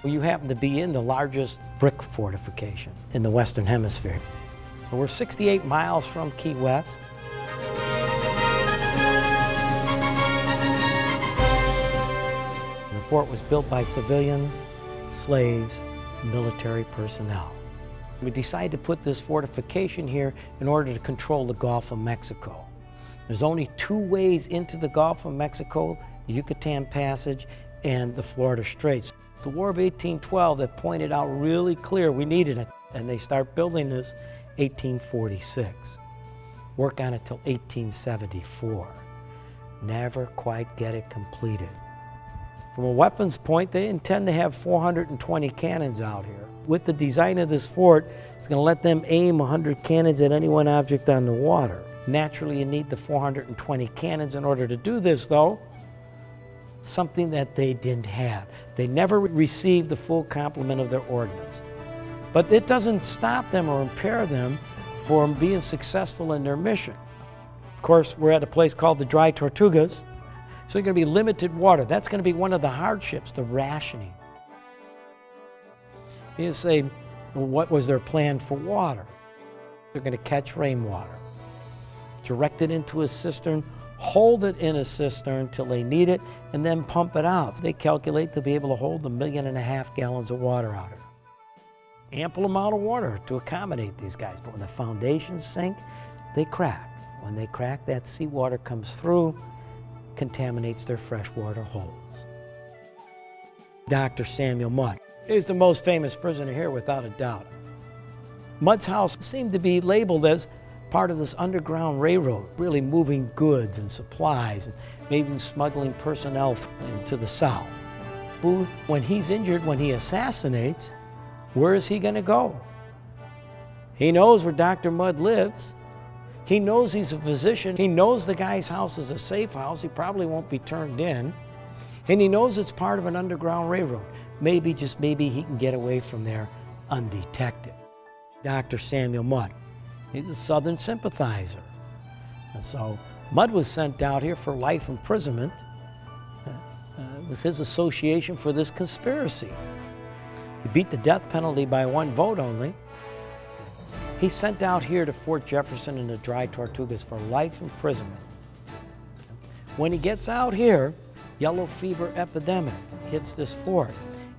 Well, you happen to be in the largest brick fortification in the Western Hemisphere. So we're 68 miles from Key West. The fort was built by civilians, slaves, and military personnel. We decided to put this fortification here in order to control the Gulf of Mexico. There's only two ways into the Gulf of Mexico, the Yucatan Passage and the Florida Straits. It's the War of 1812 that pointed out really clear we needed it, and they start building this 1846. Work on it till 1874. Never quite get it completed. From a weapons point, they intend to have 420 cannons out here. With the design of this fort, it's going to let them aim 100 cannons at any one object on the water. Naturally, you need the 420 cannons in order to do this, though. Something that they didn't have. They never received the full complement of their ordnance. But it doesn't stop them or impair them from being successful in their mission. Of course, we're at a place called the Dry Tortugas, so there's going to be limited water. That's going to be one of the hardships, the rationing. You say, well, what was their plan for water? They're going to catch rainwater, direct it into a cistern, hold it in a cistern till they need it, and then pump it out. They calculate to be able to hold 1.5 million gallons of water out of it. Ample amount of water to accommodate these guys, but when the foundations sink, they crack. When they crack, that seawater comes through, contaminates their freshwater holds. Dr. Samuel Mudd is the most famous prisoner here without a doubt. Mudd's house seemed to be labeled as part of this underground railroad, really moving goods and supplies, and maybe even smuggling personnel into the South. Booth, when he's injured, when he assassinates, where is he going to go? He knows where Dr. Mudd lives. He knows he's a physician. He knows the guy's house is a safe house. He probably won't be turned in. And he knows it's part of an underground railroad. Maybe, just maybe, he can get away from there undetected. Dr. Samuel Mudd, he's a Southern sympathizer. And so Mudd was sent out here for life imprisonment with his association for this conspiracy. He beat the death penalty by 1 vote only. He's sent out here to Fort Jefferson in the Dry Tortugas for life imprisonment. When he gets out here, yellow fever epidemic hits this fort,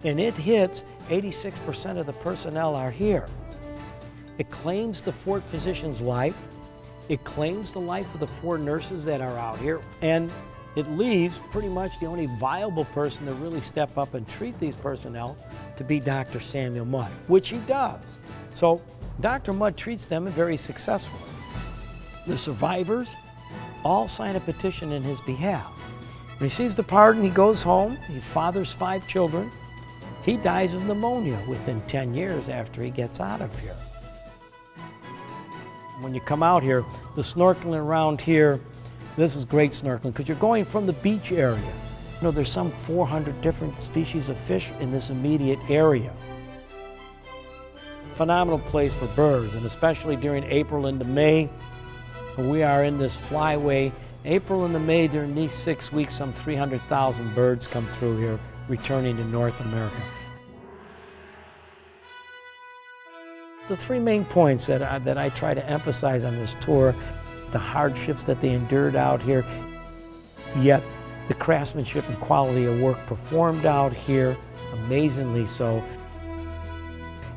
and it hits 86% of the personnel are here. It claims the fort physician's life, it claims the life of the 4 nurses that are out here, and it leaves pretty much the only viable person to really step up and treat these personnel to be Dr. Samuel Mudd, which he does. So Dr. Mudd treats them very successfully. The survivors all sign a petition in his behalf. When he sees the pardon, he goes home, he fathers 5 children. He dies of pneumonia within 10 years after he gets out of here. When you come out here, the snorkeling around here, this is great snorkeling because you're going from the beach area. You know, there's some 400 different species of fish in this immediate area. Phenomenal place for birds, and especially during April into May, when we are in this flyway. April into May, during these 6 weeks, some 300,000 birds come through here, returning to North America. The 3 main points that I try to emphasize on this tour: the hardships that they endured out here, yet the craftsmanship and quality of work performed out here, amazingly so,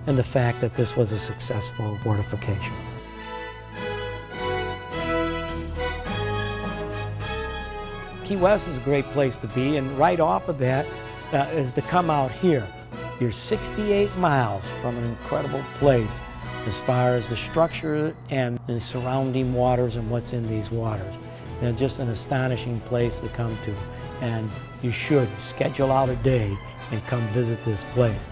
and the fact that this was a successful fortification. Key West is a great place to be, and right off of that is to come out here. You're 68 miles from an incredible place as far as the structure and the surrounding waters and what's in these waters. And just an astonishing place to come to. And you should schedule out a day and come visit this place.